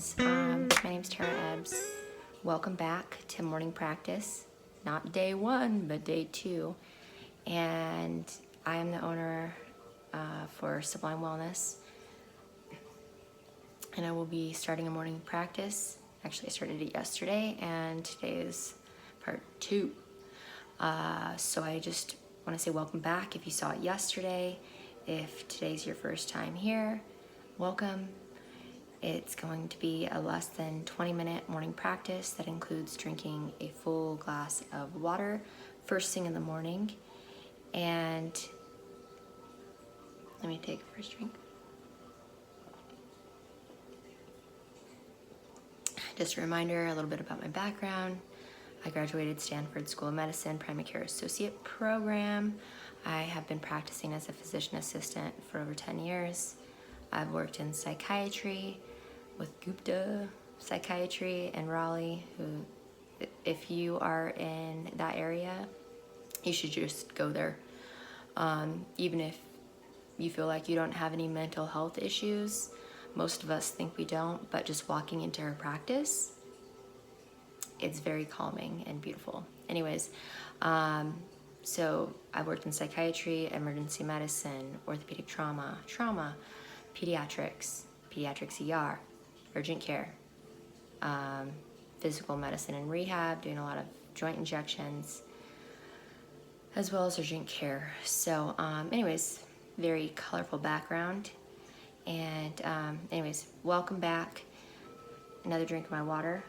friends. My name's Tara Ebbs. Welcome back to morning practice. Not day 1, but day 2. And I am the owner for Sublime Wellness. And I will be starting a morning practice. Actually, I started it yesterday, and today is part 2. So I just want to say welcome back if you saw it yesterday. If today's your first time here, welcome. It's going to be a less than 20-minute morning practice that includes drinking a full glass of water first thing in the morning. And let me take a first drink. Just a reminder, a little bit about my background. I graduated Stanford School of Medicine Primary Care Associate Program. I have been practicing as a physician assistant for over 10 years. I've worked in psychiatry with Gupta Psychiatry in Raleigh, who, if you are in that area, you should just go there. Even if you feel like you don't have any mental health issues, most of us think we don't, but just walking into her practice, it's very calming and beautiful. Anyways, so I worked in psychiatry, emergency medicine, orthopedic trauma, pediatrics ER, urgent care, physical medicine and rehab, doing a lot of joint injections, as well as urgent care. So anyways, very colorful background. And anyways, welcome back. Another drink of my water.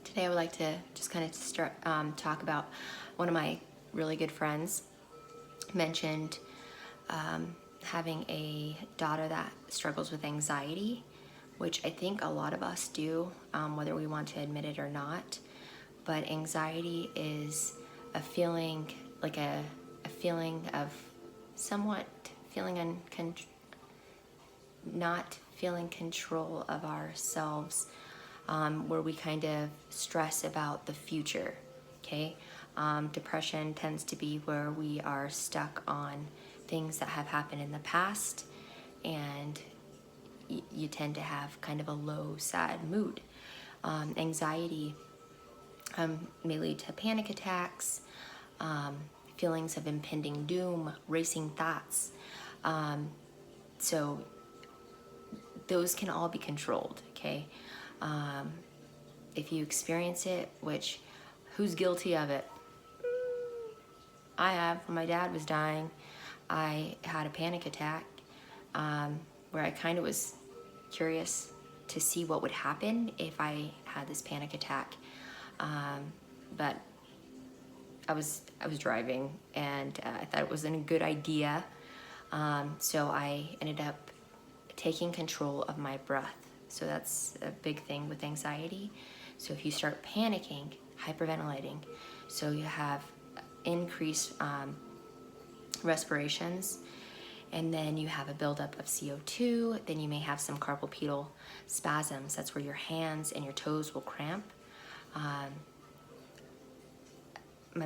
Today I would like to just kind of talk about one of my really good friends mentioned having a daughter that struggles with anxiety, which I think a lot of us do, whether we want to admit it or not. But anxiety is a feeling, like a feeling of somewhat not feeling control of ourselves, where we kind of stress about the future, okay? Depression tends to be where we are stuck on things that have happened in the past, and you tend to have kind of a low, sad mood. Anxiety may lead to panic attacks, feelings of impending doom, racing thoughts. So those can all be controlled, okay? If you experience it, which, who's guilty of it? I have. When my dad was dying, I had a panic attack where I kind of was curious to see what would happen if I had this panic attack. But I was driving, and I thought it wasn't a good idea. So I ended up taking control of my breath. So that's a big thing with anxiety. So if you start panicking, hyperventilating, so you have increased respirations, and then you have a buildup of CO2, then you may have some carpal pedal spasms. That's where your hands and your toes will cramp. My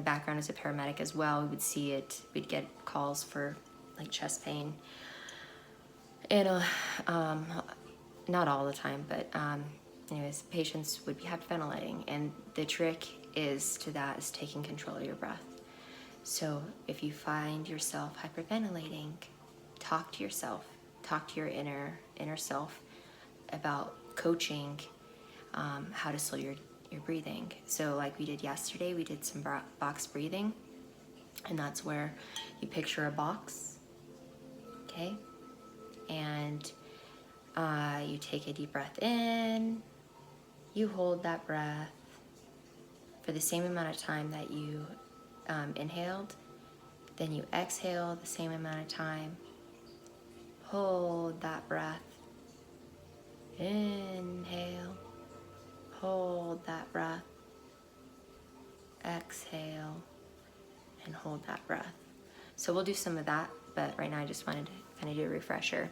background is a paramedic as well. We would see it, we'd get calls for like chest pain. And not all the time, but anyways, patients would be hyperventilating, and the trick is taking control of your breath. So if you find yourself hyperventilating, talk to yourself, talk to your inner self about coaching how to slow your breathing. So like we did yesterday, we did some box breathing, and that's where you picture a box, okay? And you take a deep breath in, you hold that breath for the same amount of time that you inhaled, then you exhale the same amount of time, hold that breath, inhale, hold that breath, exhale, and hold that breath. So we'll do some of that, but right now I just wanted to kind of do a refresher.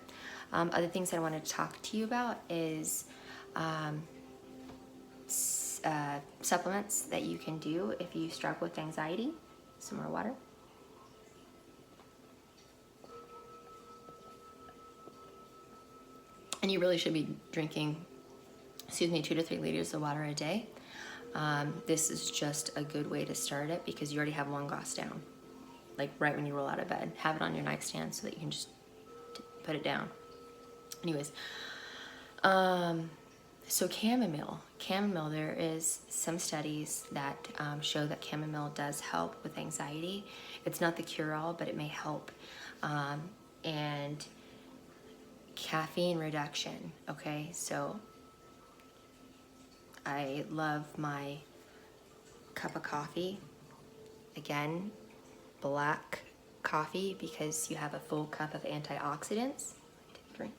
Other things I wanted to talk to you about is supplements that you can do if you struggle with anxiety. Some more water. And you really should be drinking, 2 to 3 liters of water a day. This is just a good way to start it because you already have 1 glass down. Like right when you roll out of bed. Have it on your nightstand so that you can just put it down. Anyways, so chamomile, there is some studies that show that chamomile does help with anxiety. It's not the cure-all, but it may help. And caffeine reduction, okay? So I love my cup of coffee. Again, black coffee because you have a full cup of antioxidants. Take a drink.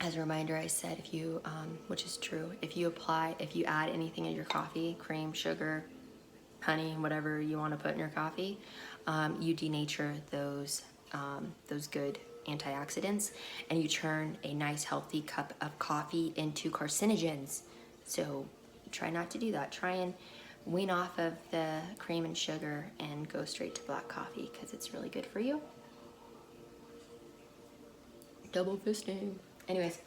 As a reminder, I said if you, which is true, if you add anything in your coffee, cream, sugar, honey, whatever you want to put in your coffee, you denature those good antioxidants, and you turn a nice healthy cup of coffee into carcinogens. So try not to do that. Try and wean off of the cream and sugar and go straight to black coffee because it's really good for you. Double fisting. Anyways,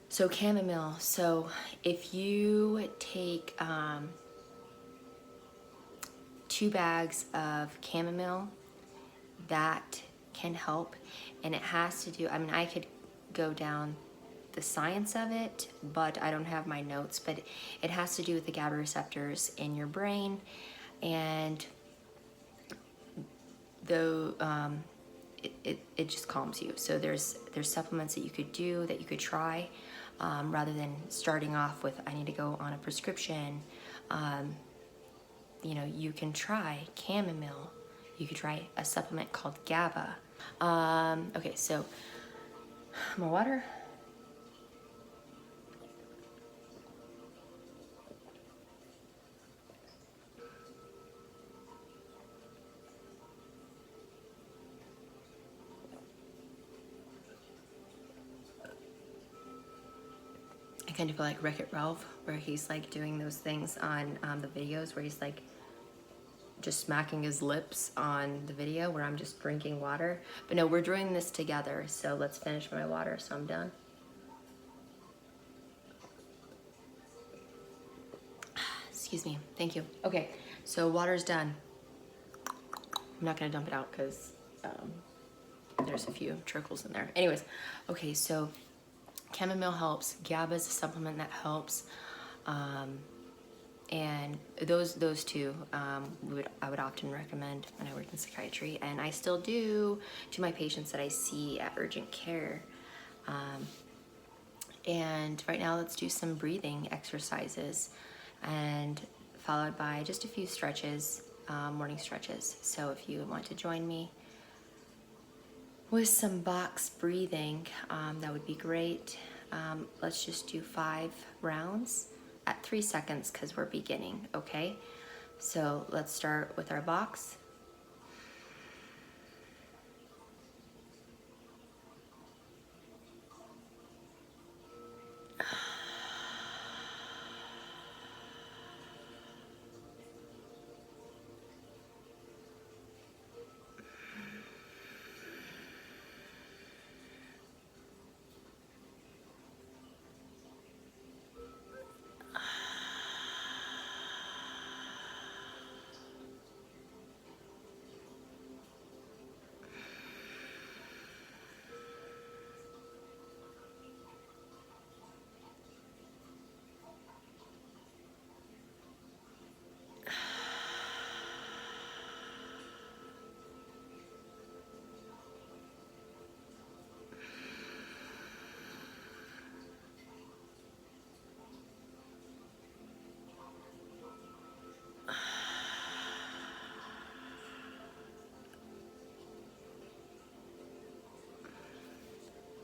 so chamomile. So if you take 2 bags of chamomile, that can help. And it has to do, I mean, I could go down the science of it, but I don't have my notes, but it has to do with the GABA receptors in your brain. And though it just calms you. So there's supplements that you could do, that you could try, rather than starting off with, I need to go on a prescription. You know, you can try chamomile. You could try a supplement called GABA. Okay, so more water. I kind of feel like Wreck-It Ralph, where he's like doing those things on the videos where he's like just smacking his lips on the video, where I'm just drinking water. But no, we're doing this together, so let's finish my water so I'm done. Excuse me, thank you. Okay, so water's done. I'm not gonna dump it out because there's a few trickles in there. Anyways, okay, so chamomile helps. GABA is a supplement that helps. And those two I would often recommend when I worked in psychiatry, and I still do to my patients that I see at urgent care. And right now let's do some breathing exercises, and followed by just a few stretches, morning stretches. So if you want to join me with some box breathing, that would be great. Let's just do 5 rounds at 3 seconds because we're beginning, okay? So let's start with our box.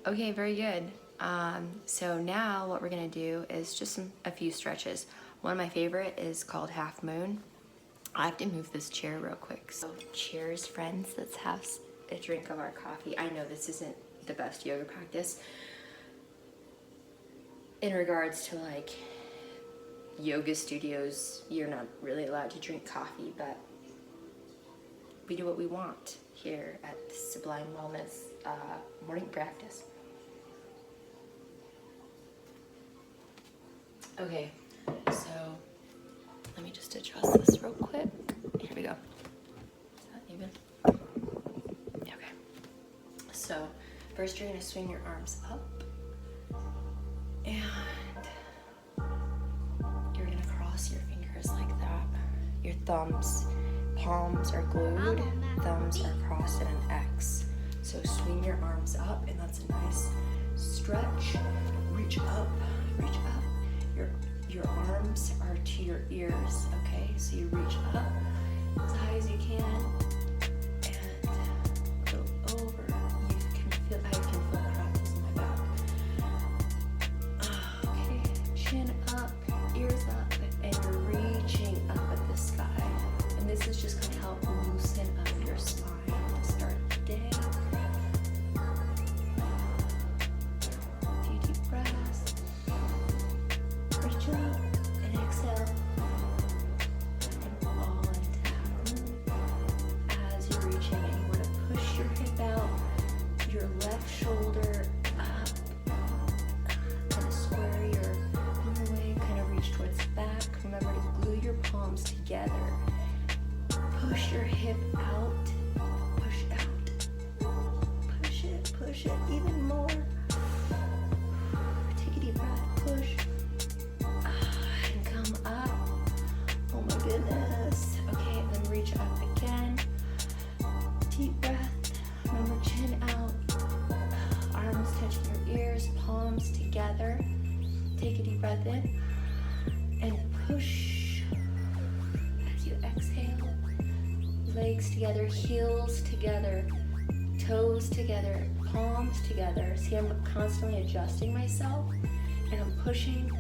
Okay, very good. So now what we're gonna do is just a few stretches. One of my favorite is called Half Moon. I have to move this chair real quick. So cheers, friends. Let's have a drink of our coffee. I know this isn't the best yoga practice in regards to like yoga studios. You're not really allowed to drink coffee, but we do what we want here at Sublime Wellness morning practice. Okay, so let me just adjust this real quick. Here we go. Is that even? Okay. So first you're gonna swing your arms up, and you're gonna cross your fingers like that. Your palms are glued, thumbs are crossed at an X. So swing your arms up, and that's a nice stretch. Reach up, reach up. Your arms are to your ears, okay? So you reach up as high as you can and go over. I can feel crackles in my back. Okay, chin up, ears up, and you're reaching up at the sky. And this is just gonna help loosen up your spine to start the day. A few deep breaths. Reach up and exhale. And fall into that. As you're reaching, and you want to push your hip out, your left shoulder up. Kind of square your arm away, kind of reach towards the back. Remember to glue your palms together. Push your hip out. Push out. Push it even more. Take a deep breath. Push. And come up. Oh my goodness. Okay, and then reach up again. Deep breath. Remember, chin out. Arms touching your ears, palms together. Take a deep breath in. And push. As you exhale. Legs together, heels together, toes together, palms together. See, I'm constantly adjusting myself, and I'm pushing.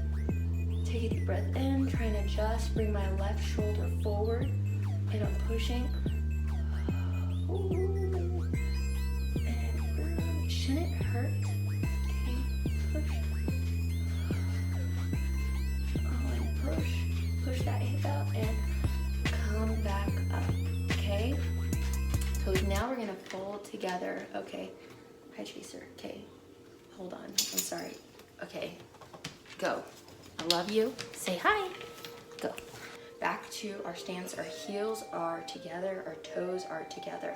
Take a deep breath in, trying to adjust, bring my left shoulder forward, and I'm pushing. Ooh. And shouldn't it hurt? Okay, push. Oh, and push that hip out, and come back up. Okay, so now we're gonna fold together. Okay, hi Chaser. Okay, hold on, I'm sorry. Okay, go. I love you. Say hi. Go. Back to our stance. Our heels are together, our toes are together.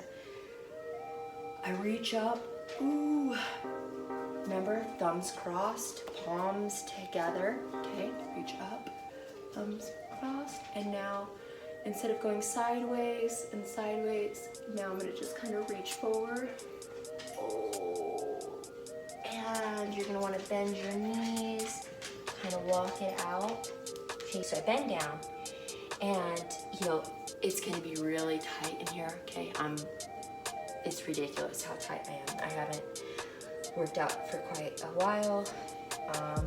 I reach up. Ooh. Remember, thumbs crossed, palms together. Okay, reach up, thumbs crossed, and now instead of going sideways and sideways, now I'm gonna just kind of reach forward. Oh. And you're gonna wanna bend your knees, kind of walk it out. Okay, so I bend down, and it's gonna be really tight in here, okay? It's ridiculous how tight I am. I haven't worked out for quite a while,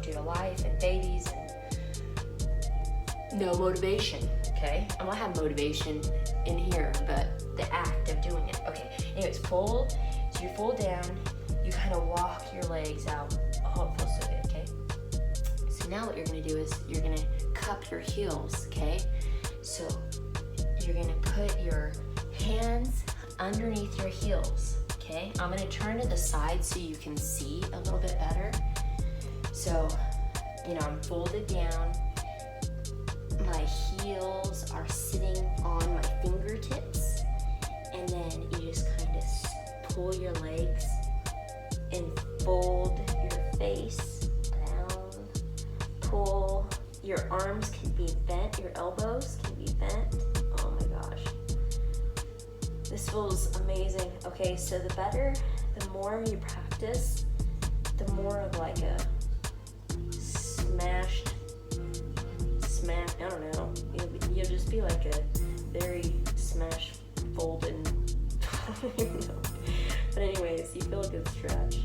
due to life and babies and no motivation. Okay, I'm gonna have motivation in here, but the act of doing it. Okay, anyways, fold. So you fold down, you kind of walk your legs out. Oh, it feels so good, okay? So now what you're gonna do is you're gonna cup your heels, okay? So you're gonna put your hands underneath your heels, okay? I'm gonna turn to the side so you can see a little bit better. So, I'm folded down. My heels are sitting on my fingertips, and then you just kind of pull your legs and fold your face down. Pull. Your arms can be bent, your elbows can be bent. Oh my gosh. This feels amazing. Okay, so the more you practice, the more of like a I don't know, you'll just be like a very smash folded, I don't even know. But anyways, you feel a good stretch.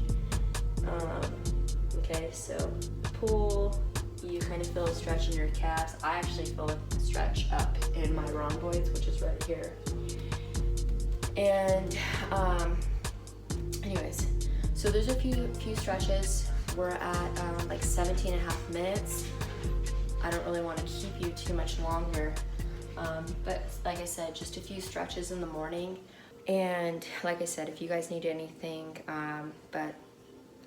Okay, so pull, you kind of feel a stretch in your calves. I actually feel a stretch up in my rhomboids, which is right here. And anyways, so there's a few stretches. We're at like 17 and a half minutes. I don't really want to keep you too much longer. But like I said, just a few stretches in the morning. And like I said, if you guys need anything but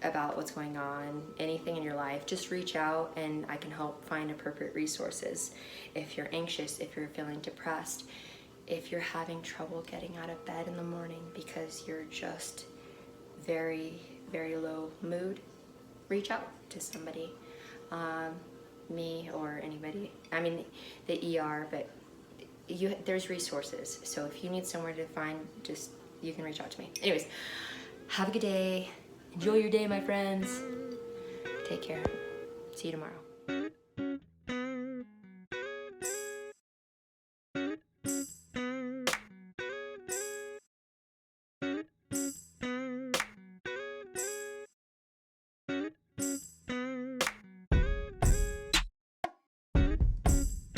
about what's going on, anything in your life, just reach out and I can help find appropriate resources. If you're anxious, if you're feeling depressed, if you're having trouble getting out of bed in the morning because you're just very, very low mood, reach out to somebody, me or anybody. I mean, the ER, but there's resources. So if you need somewhere to find, just, you can reach out to me. Anyways, have a good day. Enjoy your day, my friends. Take care. See you tomorrow.